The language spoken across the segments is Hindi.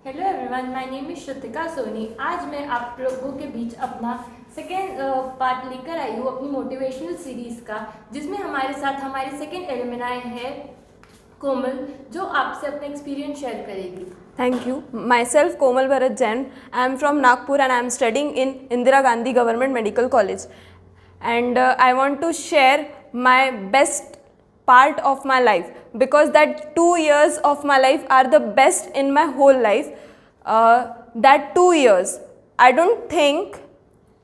Hello everyone, my name is Shrutika Soni. आज मैं आप लोगों के बीच अपना सेकेंड पार्ट लेकर आई हूँ अपनी मोटिवेशनल सीरीज़ का, जिसमें हमारे साथ हमारी सेकेंड एलुमनाई है कोमल, जो आपसे अपना एक्सपीरियंस शेयर करेगी। Thank you. Myself Komal Bharat Jain. I am from Nagpur and I am studying in Indira Gandhi Government Medical College. And I want to share my best part of my life because that 2 years of my life are the best in my whole life. That 2 years, I don't think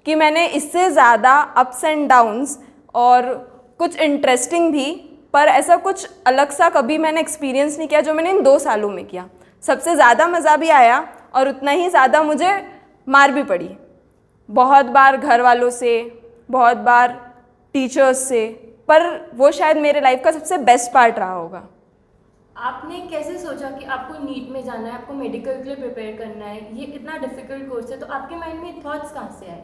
कि मैंने इससे ज़्यादा अप्स एंड डाउन्स और कुछ इंटरेस्टिंग भी, पर ऐसा कुछ अलग सा कभी मैंने एक्सपीरियंस नहीं किया जो मैंने इन 2 सालों में किया। सबसे ज़्यादा मज़ा भी आया और उतना ही ज़्यादा मुझे मार भी पड़ी, बहुत बार घर वालों से, बहुत बार टीचर्स से, पर वो शायद मेरे लाइफ का सबसे बेस्ट पार्ट रहा होगा। आपने कैसे सोचा कि आपको नीट में जाना है, आपको मेडिकल के लिए प्रिपेयर करना है, ये इतना डिफिकल्ट कोर्स है, तो आपके माइंड में थॉट्स कहाँ से आए?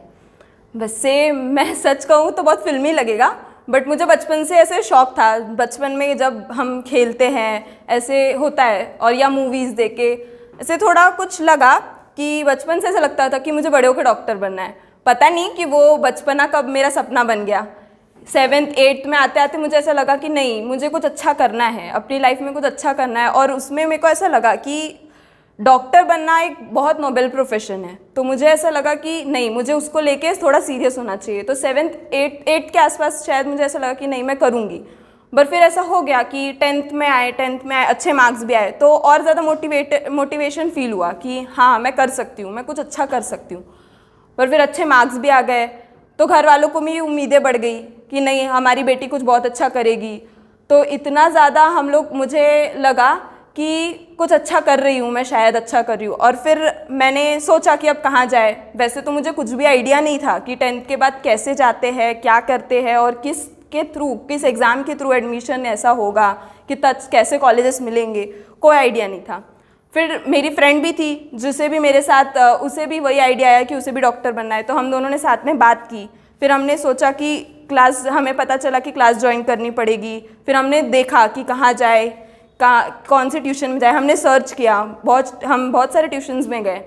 वैसे मैं सच कहूँ तो बहुत फिल्मी लगेगा, बट मुझे बचपन से ऐसे शौक था। बचपन में जब हम खेलते हैं ऐसे होता है, और या मूवीज़ देख के ऐसे थोड़ा कुछ लगा कि बचपन से ऐसा लगता था कि मुझे बड़े होकर डॉक्टर बनना है। पता नहीं कि वो बचपना कब मेरा सपना बन गया। 7th 8th में आते आते मुझे ऐसा लगा कि नहीं, मुझे कुछ अच्छा करना है, अपनी लाइफ में कुछ अच्छा करना है, और उसमें मेरे को ऐसा लगा कि डॉक्टर बनना एक बहुत नोबेल प्रोफेशन है। तो मुझे ऐसा लगा कि नहीं, मुझे उसको लेके थोड़ा सीरियस होना चाहिए। तो 7th 8th के आसपास शायद मुझे ऐसा लगा कि नहीं, मैं करूँगी। पर फिर ऐसा हो गया कि 10th में आए, अच्छे मार्क्स भी आए, तो और ज़्यादा मोटिवेशन फील हुआ कि हाँ, मैं कर सकती हूँ, मैं कुछ अच्छा कर सकती हूँ। पर फिर अच्छे मार्क्स भी आ गए तो घर वालों को भी उम्मीदें बढ़ गई कि नहीं, हमारी बेटी कुछ बहुत अच्छा करेगी। तो इतना ज़्यादा हम लोग, मुझे लगा कि कुछ अच्छा कर रही हूँ मैं, शायद अच्छा कर रही हूँ। और फिर मैंने सोचा कि अब कहाँ जाए। वैसे तो मुझे कुछ भी आइडिया नहीं था कि 10th के बाद कैसे जाते हैं, क्या करते हैं, और किस एग्ज़ाम के थ्रू एडमिशन ऐसा होगा, कि कैसे कॉलेजेस मिलेंगे, कोई आइडिया नहीं था। फिर मेरी फ्रेंड भी थी जिसे भी मेरे साथ, उसे भी वही आइडिया आया कि उसे भी डॉक्टर बनना है। तो हम दोनों ने साथ में बात की। फिर हमने सोचा कि क्लास, हमें पता चला कि क्लास ज्वाइन करनी पड़ेगी। फिर हमने देखा कि कहाँ जाए, कौन से ट्यूशन में जाए। हमने सर्च किया, हम बहुत सारे ट्यूशन्स में गए।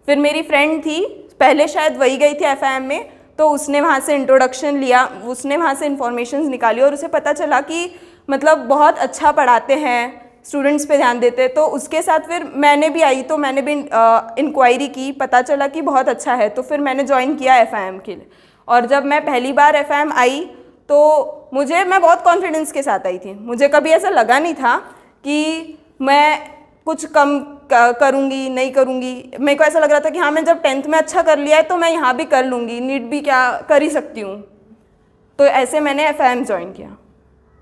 फिर मेरी फ्रेंड थी, पहले शायद वही गई थी FIM में, तो उसने वहाँ से इंट्रोडक्शन लिया, उसने वहाँ से इन्फॉर्मेशन निकाली और उसे पता चला कि मतलब बहुत अच्छा पढ़ाते हैं, स्टूडेंट्स पे ध्यान देते। तो उसके साथ फिर मैंने भी आई, तो मैंने भी इंक्वायरी की, पता चला कि बहुत अच्छा है। तो फिर मैंने ज्वाइन किया FIM के लिए। और जब मैं पहली बार FIM आई तो मैं बहुत कॉन्फिडेंस के साथ आई थी। मुझे कभी ऐसा लगा नहीं था कि मैं कुछ कम करूँगी, नहीं करूँगी। मेरे को ऐसा लग रहा था कि हाँ, मैं जब 10th में अच्छा कर लिया है तो मैं यहाँ भी कर लूँगी, नीट भी क्या कर ही सकती हूँ। तो ऐसे मैंने FIM ज्वाइन किया।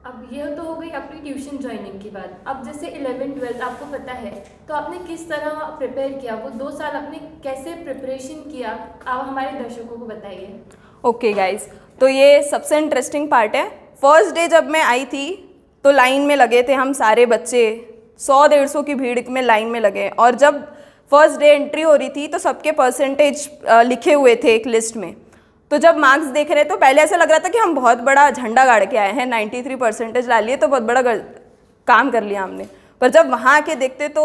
अब ये तो हो गई आपकी ट्यूशन ज्वाइनिंग की बात। अब जैसे 11th 12th आपको पता है, तो आपने किस तरह प्रिपेयर किया? वो 2 साल आपने कैसे प्रिपरेशन किया, आप हमारे दर्शकों को बताइए। ओके गाइज, तो ये सबसे इंटरेस्टिंग पार्ट है। फर्स्ट डे जब मैं आई थी तो लाइन में लगे थे हम सारे बच्चे, 100-150 की भीड़ में लाइन में लगे। और जब फर्स्ट डे एंट्री हो रही थी तो सबके परसेंटेज लिखे हुए थे एक लिस्ट में। तो जब मार्क्स देख रहे तो पहले ऐसा लग रहा था कि हम बहुत बड़ा झंडा गाड़ के आए हैं, 93 परसेंटेज ला लिए तो बहुत बड़ा काम कर लिया हमने। पर जब वहाँ आके देखते तो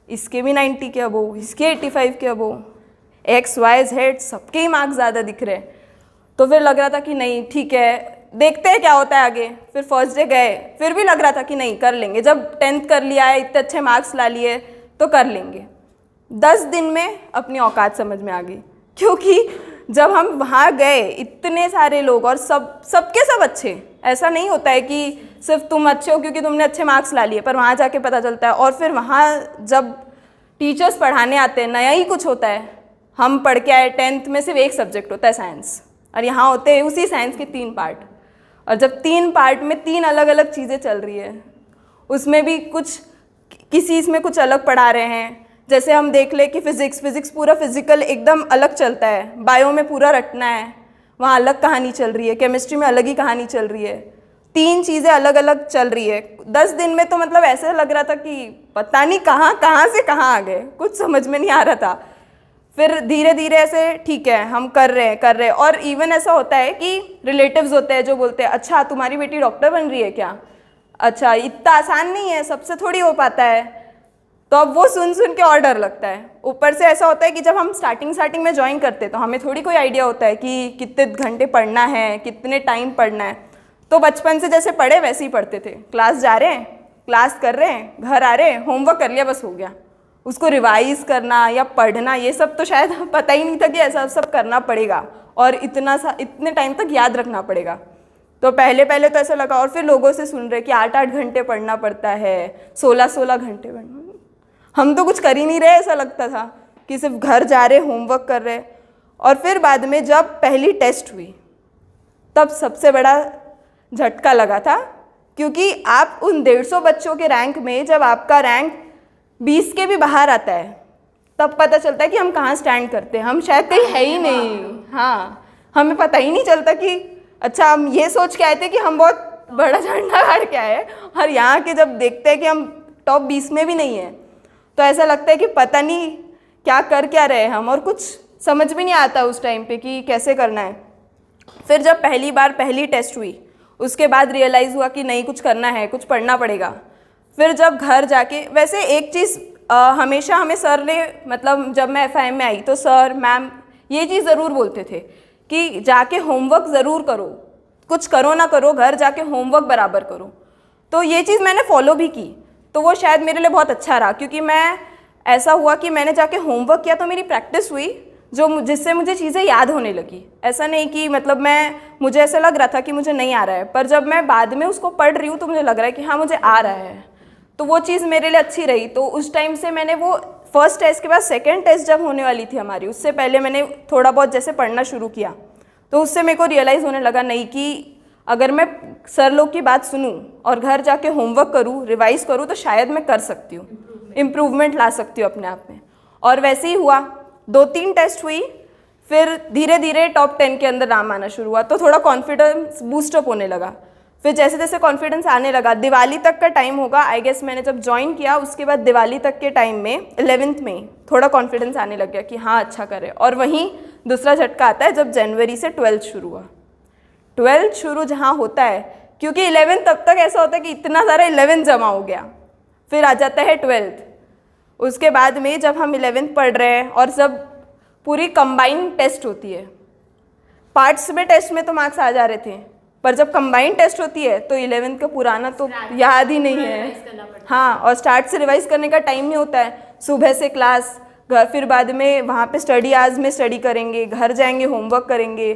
इसके भी 90 के अबो, इसके 85 के अबो, XYZ सबके ही मार्क्स ज़्यादा दिख रहे। तो फिर लग रहा था कि नहीं, ठीक है, देखते हैं क्या होता है आगे। फिर फर्स्ट डे गए, फिर भी लग रहा था कि नहीं, कर लेंगे। जब 10th कर लिया है, इतने अच्छे मार्क्स ला लिए तो कर लेंगे। 10 दिन में अपनी औकात समझ में आ गई, क्योंकि जब हम वहाँ गए इतने सारे लोग, और सबके सब अच्छे। ऐसा नहीं होता है कि सिर्फ तुम अच्छे हो क्योंकि तुमने अच्छे मार्क्स ला लिए, पर वहाँ जाके पता चलता है। और फिर वहाँ जब टीचर्स पढ़ाने आते हैं, नया ही कुछ होता है। हम पढ़ के आए, 10th में सिर्फ एक सब्जेक्ट होता है साइंस, और यहाँ होते हैं उसी साइंस के 3 पार्ट। और जब 3 पार्ट में 3 अलग अलग चीज़ें चल रही है, उसमें भी किसी इसमें कुछ अलग पढ़ा रहे हैं। जैसे हम देख ले कि फिज़िक्स पूरा फिजिकल एकदम अलग चलता है, बायो में पूरा रटना है, वहाँ अलग कहानी चल रही है, केमिस्ट्री में अलग ही कहानी चल रही है। 3 चीज़ें अलग अलग चल रही है 10 दिन में। तो मतलब ऐसे लग रहा था कि पता नहीं कहाँ से कहाँ आ गए, कुछ समझ में नहीं आ रहा था। फिर धीरे धीरे ऐसे ठीक है, हम कर रहे हैं। और इवन ऐसा होता है कि रिलेटिव्स होते हैं जो बोलते हैं, अच्छा तुम्हारी बेटी डॉक्टर बन रही है क्या? अच्छा, इतना आसान नहीं है, सबसे थोड़ी हो पाता है। तो अब वो सुन सुन के और डर लगता है। ऊपर से ऐसा होता है कि जब हम स्टार्टिंग में ज्वाइन करते तो हमें थोड़ी कोई आइडिया होता है कि कितने घंटे पढ़ना है, कितने टाइम पढ़ना है। तो बचपन से जैसे पढ़े वैसे ही पढ़ते थे, क्लास जा रहे हैं, क्लास कर रहे हैं, घर आ रहे हैं, होमवर्क कर लिया, बस हो गया। उसको रिवाइज करना या पढ़ना ये सब तो शायद पता ही नहीं था कि ऐसा सब करना पड़ेगा और इतने टाइम तक याद रखना पड़ेगा। तो पहले पहले तो ऐसा लगा, और फिर लोगों से सुन रहे कि 8-8 घंटे पढ़ना पड़ता है, 16-16 घंटे पढ़ना। हम तो कुछ कर ही नहीं रहे, ऐसा लगता था कि सिर्फ घर जा रहे, होमवर्क कर रहे। और फिर बाद में जब पहली टेस्ट हुई तब सबसे बड़ा झटका लगा था, क्योंकि आप उन 150 बच्चों के रैंक में जब आपका रैंक 20 के भी बाहर आता है तब पता चलता है कि हम कहाँ स्टैंड करते हैं। हम शायद कहीं है ही नहीं। हाँ, हमें पता ही नहीं चलता कि अच्छा, हम ये सोच के आए थे कि हम बहुत बड़ा झंडा गाड़ के आए, और यहाँ के जब देखते हैं कि हम टॉप 20 में भी नहीं है तो ऐसा लगता है कि पता नहीं क्या रहे हैं हम, और कुछ समझ भी नहीं आता उस टाइम पे कि कैसे करना है। फिर जब पहली बार पहली टेस्ट हुई उसके बाद रियलाइज़ हुआ कि नहीं, कुछ करना है, कुछ पढ़ना पड़ेगा। फिर जब घर जाके, वैसे एक चीज़ हमेशा हमें सर ने, मतलब जब मैं FIM में आई तो सर मैम ये चीज़ ज़रूर बोलते थे कि जाके होमवर्क ज़रूर करो, कुछ करो ना करो, घर जाके होमवर्क बराबर करो। तो ये चीज़ मैंने फॉलो भी की, तो वो शायद मेरे लिए बहुत अच्छा रहा, क्योंकि मैं, ऐसा हुआ कि मैंने जाके होमवर्क किया तो मेरी प्रैक्टिस हुई, जिससे मुझे चीज़ें याद होने लगी। ऐसा नहीं कि मतलब मुझे ऐसा लग रहा था कि मुझे नहीं आ रहा है, पर जब मैं बाद में उसको पढ़ रही हूँ तो मुझे लग रहा है कि हाँ मुझे आ रहा है, तो वो चीज़ मेरे लिए अच्छी रही। तो उस टाइम से मैंने वो फर्स्ट टेस्ट के बाद सेकेंड टेस्ट जब होने वाली थी हमारी, उससे पहले मैंने थोड़ा बहुत जैसे पढ़ना शुरू किया, तो उससे मेरे को रियलाइज़ होने लगा नहीं कि अगर मैं सर लोग की बात सुनूं और घर जाके होमवर्क करूं, रिवाइज़ करूं, तो शायद मैं कर सकती हूँ, इम्प्रूवमेंट ला सकती हूँ अपने आप में। और वैसे ही हुआ, 2-3 टेस्ट हुई, फिर धीरे धीरे टॉप 10 के अंदर नाम आना शुरू हुआ, तो थोड़ा कॉन्फिडेंस बूस्टअप होने लगा। फिर जैसे जैसे कॉन्फिडेंस आने लगा, दिवाली तक का टाइम होगा आई गेस, मैंने जब ज्वाइन किया उसके बाद दिवाली तक के टाइम में 11th में थोड़ा कॉन्फिडेंस आने लग गया कि हाँ अच्छा करे। और वहीं दूसरा झटका आता है जब जनवरी से 12th शुरू हुआ। 12th शुरू जहाँ होता है, क्योंकि 11th तब तक ऐसा होता है कि इतना सारा 11th जमा हो गया, फिर आ जाता है 12th। उसके बाद में जब हम 11th पढ़ रहे हैं और जब पूरी कंबाइन टेस्ट होती है, पार्ट्स में टेस्ट में तो मार्क्स आ जा रहे थे, पर जब कंबाइन टेस्ट होती है तो 11th का पुराना तो याद ही नहीं है। हाँ, और स्टार्ट से रिवाइज करने का टाइम नहीं होता है। सुबह से क्लास, घर, फिर बाद में वहाँ पे स्टडी आवर्स में स्टडी करेंगे, घर जाएंगे होमवर्क करेंगे,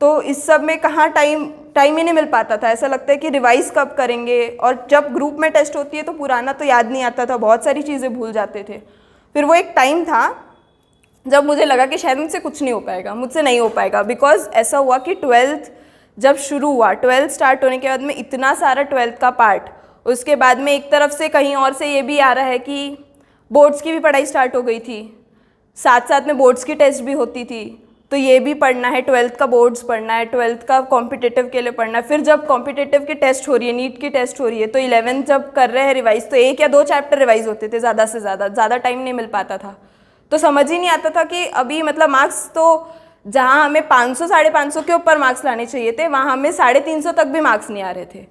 तो इस सब में कहाँ टाइम ही नहीं मिल पाता था। ऐसा लगता है कि रिवाइज कब करेंगे, और जब ग्रुप में टेस्ट होती है तो पुराना तो याद नहीं आता था, बहुत सारी चीज़ें भूल जाते थे। फिर वो एक टाइम था जब मुझे लगा कि शायद मुझसे कुछ नहीं हो पाएगा, मुझसे नहीं हो पाएगा, बिकॉज ऐसा हुआ कि 12th जब शुरू हुआ, 12th स्टार्ट होने के बाद में इतना सारा 12th का पार्ट, उसके बाद में एक तरफ से कहीं और से ये भी आ रहा है कि बोर्ड्स की भी पढ़ाई स्टार्ट हो गई थी, साथ साथ में बोर्ड्स की टेस्ट भी होती थी, तो ये भी पढ़ना है, 12th का बोर्ड्स पढ़ना है, 12th का कॉम्पिटिटिव के लिए पढ़ना है। फिर जब कॉम्पिटिटिव की टेस्ट हो रही है, नीट की टेस्ट हो रही है, तो 11th जब कर रहे हैं रिवाइज, तो 1 या 2 चैप्टर रिवाइज होते थे ज़्यादा से ज़्यादा टाइम नहीं मिल पाता था। तो समझ ही नहीं आता था कि अभी मतलब मार्क्स तो जहाँ हमें 500 550 के ऊपर मार्क्स लाने चाहिए थे, वहाँ हमें 350 तक भी मार्क्स नहीं आ रहे थे।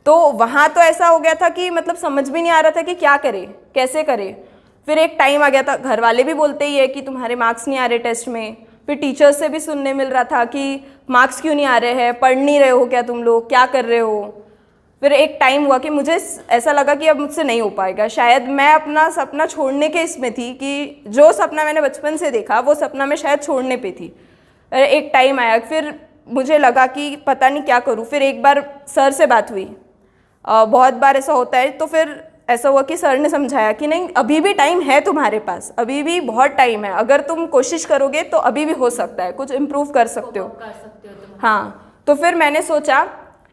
तो वहाँ तो ऐसा हो गया था कि मतलब समझ भी नहीं आ रहा था कि क्या करें, कैसे करें। फिर एक टाइम आ गया था, घर वाले भी बोलते ही है कि तुम्हारे मार्क्स नहीं आ रहे टेस्ट में, फिर टीचर्स से भी सुनने मिल रहा था कि मार्क्स क्यों नहीं आ रहे हैं, पढ़ नहीं रहे हो क्या तुम लोग, क्या कर रहे हो। फिर एक टाइम हुआ कि मुझे ऐसा लगा कि अब मुझसे नहीं हो पाएगा, शायद मैं अपना सपना छोड़ने के इसमें थी, कि जो सपना मैंने बचपन से देखा वो सपना मैं शायद छोड़ने पे थी। एक टाइम आया, फिर मुझे लगा कि पता नहीं क्या करूं। फिर एक बार सर से बात हुई, बहुत बार ऐसा होता है, तो फिर ऐसा हुआ कि सर ने समझाया कि नहीं, अभी भी टाइम है तुम्हारे पास, अभी भी बहुत टाइम है, अगर तुम कोशिश करोगे तो अभी भी हो सकता है, कुछ इम्प्रूव कर सकते हो। हाँ, तो फिर मैंने सोचा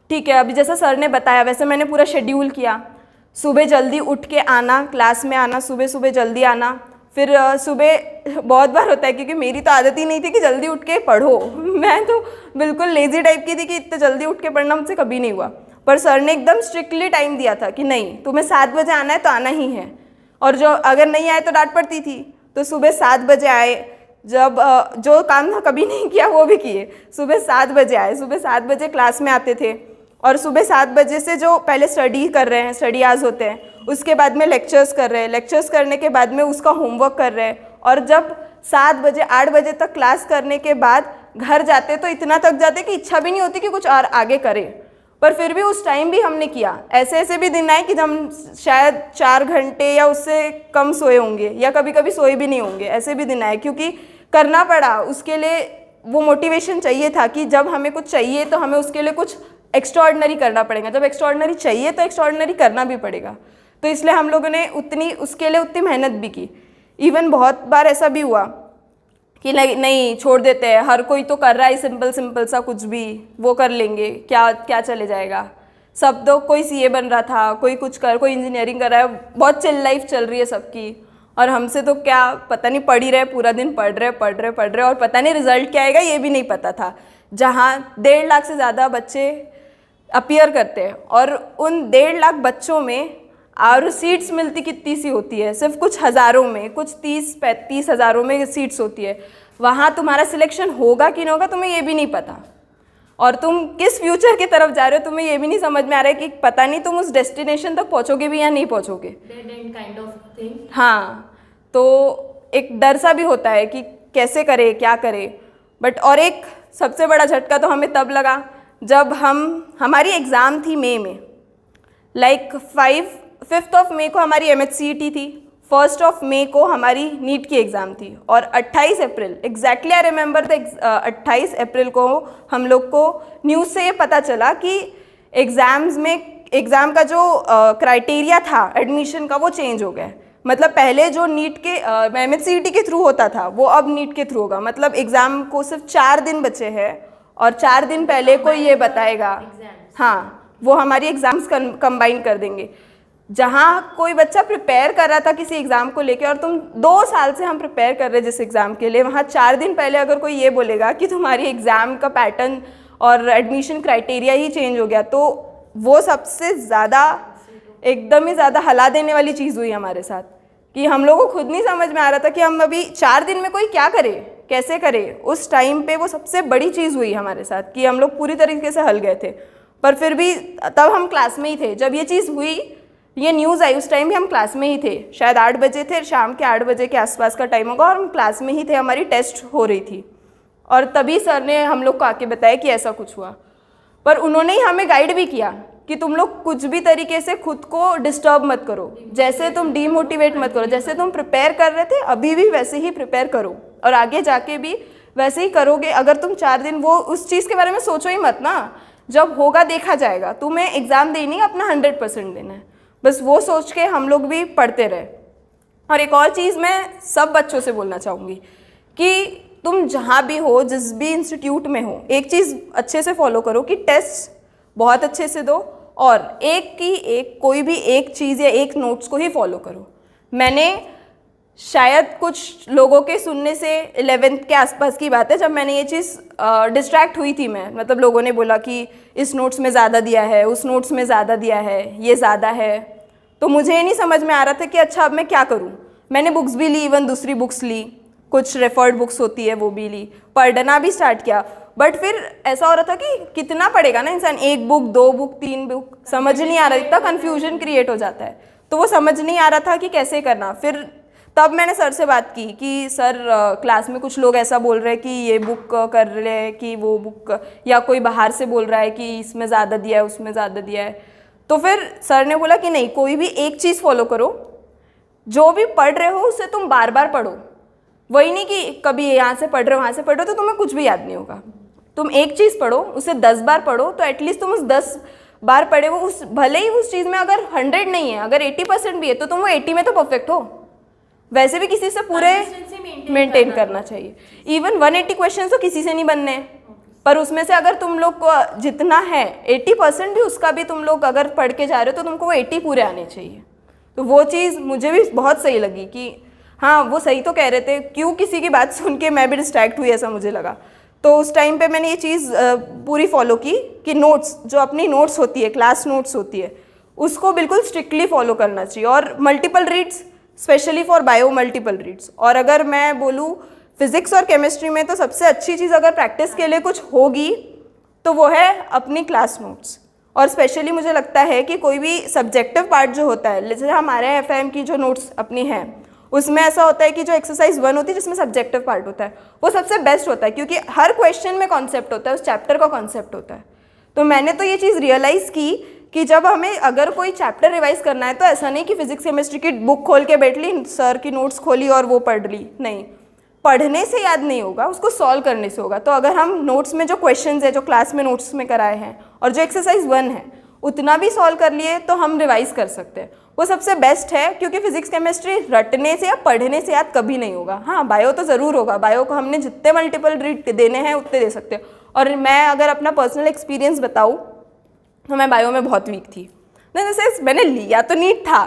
ठीक है, अभी जैसा सर ने बताया वैसे मैंने पूरा शेड्यूल किया। सुबह जल्दी उठ के आना, क्लास में आना, सुबह जल्दी आना। फिर सुबह बहुत बार होता है, क्योंकि मेरी तो आदत ही नहीं थी कि जल्दी उठ के पढ़ो, मैं तो बिल्कुल लेज़ी टाइप की थी कि इतने जल्दी उठ के पढ़ना मुझसे कभी नहीं हुआ। पर सर ने एकदम स्ट्रिक्टली टाइम दिया था कि नहीं, तुम्हें 7 बजे आना है तो आना ही है, और जो अगर नहीं आए तो डांट पड़ती थी। तो सुबह 7 बजे आए, जब जो काम था कभी नहीं किया वो भी किए, सुबह 7 बजे आए, सुबह 7 बजे क्लास में आते थे। और सुबह 7 बजे से जो पहले स्टडी कर रहे हैं, स्टडी आवर्स होते हैं, उसके बाद में लेक्चर्स कर रहे हैं, लेक्चर्स करने के बाद में उसका होमवर्क कर रहे हैं, और जब 7 बजे 8 बजे तक क्लास करने के बाद घर जाते तो इतना थक जाते कि इच्छा भी नहीं होती कि कुछ और आगे करें, पर फिर भी उस टाइम भी हमने किया। ऐसे ऐसे भी दिन आए कि हम शायद 4 घंटे या उससे कम सोए होंगे, या कभी कभी सोए भी नहीं होंगे, ऐसे भी दिन आए, क्योंकि करना पड़ा। उसके लिए वो मोटिवेशन चाहिए था कि जब हमें कुछ चाहिए तो हमें उसके लिए कुछ एक्स्ट्राऑर्डिनरी करना पड़ेगा, जब एक्स्ट्राऑर्डिनरी चाहिए तो एक्स्ट्राऑर्डिनरी करना भी पड़ेगा। तो इसलिए हम लोगों ने उसके लिए उतनी मेहनत भी की। इवन बहुत बार ऐसा भी हुआ कि नहीं छोड़ देते हैं, हर कोई तो कर रहा है सिंपल सिंपल सा कुछ भी, वो कर लेंगे, क्या क्या चले जाएगा। सब तो कोई सीए बन रहा था, कोई इंजीनियरिंग कर रहा है, बहुत चिल लाइफ चल रही है सबकी, और हमसे तो क्या पता नहीं, पढ़ ही रहे पूरा दिन, पढ़ रहे और पता नहीं रिजल्ट क्या आएगा ये भी नहीं पता था। जहाँ 1.5 लाख से ज़्यादा बच्चे अपीयर करते हैं, और उन 1.5 लाख बच्चों में और सीट्स मिलती कितनी सी होती है, सिर्फ कुछ हज़ारों में, कुछ 30-35 हज़ारों में सीट्स होती है। वहाँ तुम्हारा सिलेक्शन होगा कि नहीं होगा तुम्हें ये भी नहीं पता, और तुम किस फ्यूचर की तरफ जा रहे हो तुम्हें ये भी नहीं समझ में आ रहा है कि पता नहीं तुम उस डेस्टिनेशन तक पहुँचोगे भी या नहीं पहुँचोगे। Kind of thing. हाँ, तो एक डर सा भी होता है कि कैसे करें, क्या करें। बट और एक सबसे बड़ा झटका तो हमें तब लगा जब हमारी एग्ज़ाम थी मई में, लाइक 5th मई को हमारी MHCET थी, 1 मई को हमारी नीट की एग्ज़ाम थी, और 28 अप्रैल एग्जैक्टली आई रिमेंबर द 28 अप्रैल को हम लोग को न्यूज़ से ये पता चला कि एग्ज़ाम का जो क्राइटेरिया था एडमिशन का वो चेंज हो गया है। मतलब पहले जो नीट के MHCET के थ्रू होता था वो अब नीट के थ्रू होगा। मतलब एग्ज़ाम को सिर्फ 4 दिन बचे हैं, और 4 दिन पहले को ये बताएगा, हाँ वो हमारी एग्ज़ाम्स कंबाइन कर देंगे। जहाँ कोई बच्चा प्रिपेयर कर रहा था किसी एग्ज़ाम को लेके, और तुम 2 साल से हम प्रिपेयर कर रहे हैं जिस एग्ज़ाम के लिए, वहाँ 4 दिन पहले अगर कोई ये बोलेगा कि तुम्हारी एग्ज़ाम का पैटर्न और एडमिशन क्राइटेरिया ही चेंज हो गया, तो वो सबसे ज़्यादा एकदम ही ज़्यादा हिला देने वाली चीज़ हुई हमारे साथ, कि हम लोगों को खुद नहीं समझ में आ रहा था कि हम अभी 4 दिन में कोई क्या करे, कैसे करे। उस टाइम पे वो सबसे बड़ी चीज़ हुई हमारे साथ कि हम लोग पूरी तरीके से हल गए थे। पर फिर भी तब हम क्लास में ही थे जब ये चीज़ हुई, ये न्यूज़ आई, उस टाइम भी हम क्लास में ही थे। शायद 8 बजे थे, शाम के 8 बजे के आसपास का टाइम होगा, और हम क्लास में ही थे, हमारी टेस्ट हो रही थी। और तभी सर ने हम लोग को आके बताया कि ऐसा कुछ हुआ। पर उन्होंने ही हमें गाइड भी किया कि तुम लोग कुछ भी तरीके से खुद को डिस्टर्ब मत करो, जैसे तुम डीमोटिवेट मत करो, जैसे तुम प्रिपेयर कर रहे थे अभी भी वैसे ही प्रिपेयर करो, और आगे जाके भी वैसे ही करोगे। अगर तुम 4 दिन वो उस चीज़ के बारे में सोचो ही मत ना, जब होगा देखा जाएगा, तुम्हें एग्ज़ाम देनी है, अपना 100% देना है, बस वो सोच के हम लोग भी पढ़ते रहे। और एक और चीज़ मैं सब बच्चों से बोलना चाहूँगी कि तुम जहाँ भी हो, जिस भी इंस्टीट्यूट में हो, एक चीज़ अच्छे से फॉलो करो कि टेस्ट बहुत अच्छे से दो, और कोई भी एक चीज़ या एक नोट्स को ही फॉलो करो। मैंने शायद कुछ लोगों के सुनने से 11th के आसपास की बात है, जब मैंने ये चीज़ डिस्ट्रैक्ट हुई थी मैं, मतलब लोगों ने बोला कि इस नोट्स में ज़्यादा दिया है, उस नोट्स में ज़्यादा दिया है, ये ज़्यादा है, तो मुझे ये नहीं समझ में आ रहा था कि अच्छा अब मैं क्या करूँ। मैंने बुक्स भी ली, इवन दूसरी बुक्स ली, कुछ रेफर्ड बुक्स होती है वो भी ली, पढ़ना भी स्टार्ट किया। बट फिर ऐसा हो रहा था कि कितना पढ़ेगा ना इंसान, 1 बुक 2 बुक 3 बुक, समझ नहीं आ रहा, इतना कन्फ्यूजन क्रिएट हो जाता है, तो वो समझ नहीं आ रहा था कि कैसे करना। फिर तब मैंने सर से बात की कि सर क्लास में कुछ लोग ऐसा बोल रहे हैं कि ये बुक कर रहे हैं कि वो बुक, या कोई बाहर से बोल रहा है कि इसमें ज़्यादा दिया है, उसमें ज़्यादा दिया है। तो फिर सर ने बोला कि नहीं, कोई भी एक चीज़ फॉलो करो, जो भी पढ़ रहे हो उसे तुम बार बार पढ़ो। वही नहीं कि कभी यहाँ से पढ़ रहे हो वहाँ से पढ़ रहे हो तो तुम्हें कुछ भी याद नहीं होगा। तुम एक चीज़ पढ़ो, उसे 10 बार पढ़ो, तो एटलीस्ट तुम उस 10 बार पढ़े हो, उस भले ही उस चीज़ में अगर 100 नहीं है, अगर 80% भी है, तो तुम वो 80 में तो परफेक्ट हो। वैसे भी किसी से पूरे मेंटेन करना चाहिए। इवन 180 क्वेश्चन तो किसी से नहीं बनने, पर उसमें से अगर तुम लोग को जितना है 80% भी उसका भी तुम लोग अगर पढ़ के जा रहे हो तो तुमको वो 80 पूरे आने चाहिए। तो वो चीज़ मुझे भी बहुत सही लगी कि हाँ वो सही तो कह रहे थे, क्यों किसी की बात सुन के मैं भी डिस्ट्रैक्ट हुई, ऐसा मुझे लगा। तो उस टाइम पे मैंने ये चीज़ पूरी फॉलो की कि नोट्स, जो अपनी नोट्स होती है, क्लास नोट्स होती है, उसको बिल्कुल स्ट्रिक्टली फॉलो करना चाहिए। और multiple reads, specially for bio multiple reads. और अगर मैं बोलूँ फिज़िक्स और केमिस्ट्री में तो सबसे अच्छी चीज़ अगर प्रैक्टिस के लिए कुछ होगी तो वो है अपनी क्लास नोट्स। और स्पेशली मुझे लगता है कि कोई भी सब्जेक्टिव पार्ट जो होता है, जैसे हमारे एफएम की जो नोट्स अपनी हैं उसमें ऐसा होता है कि जो एक्सरसाइज 1 होती है जिसमें सब्जेक्टिव पार्ट होता है वो सबसे बेस्ट होता है, क्योंकि हर क्वेश्चन में कॉन्सेप्ट होता है, उस चैप्टर का कॉन्सेप्ट होता है। तो मैंने तो ये चीज़ रियलाइज़ की कि जब हमें अगर कोई चैप्टर रिवाइज करना है तो ऐसा नहीं कि फिजिक्स केमिस्ट्री की बुक खोल के बैठ ली, सर की नोट्स खोली और वो पढ़ ली, नहीं, पढ़ने से याद नहीं होगा, उसको सॉल्व करने से होगा। तो अगर हम नोट्स में जो क्वेश्चंस है जो क्लास में नोट्स में कराए हैं और जो एक्सरसाइज 1 है उतना भी सॉल्व कर लिए तो हम रिवाइज कर सकते हैं, वो सबसे बेस्ट है। क्योंकि फिजिक्स केमिस्ट्री रटने से या पढ़ने से याद कभी नहीं होगा। हाँ, बायो तो ज़रूर होगा, बायो को हमने जितने मल्टीपल रीड देने हैं उतने दे सकते हैं। और मैं अगर अपना पर्सनल एक्सपीरियंस बताऊँ तो मैं बायो में बहुत वीक थी। जैसे मैंने लिया तो नीट था,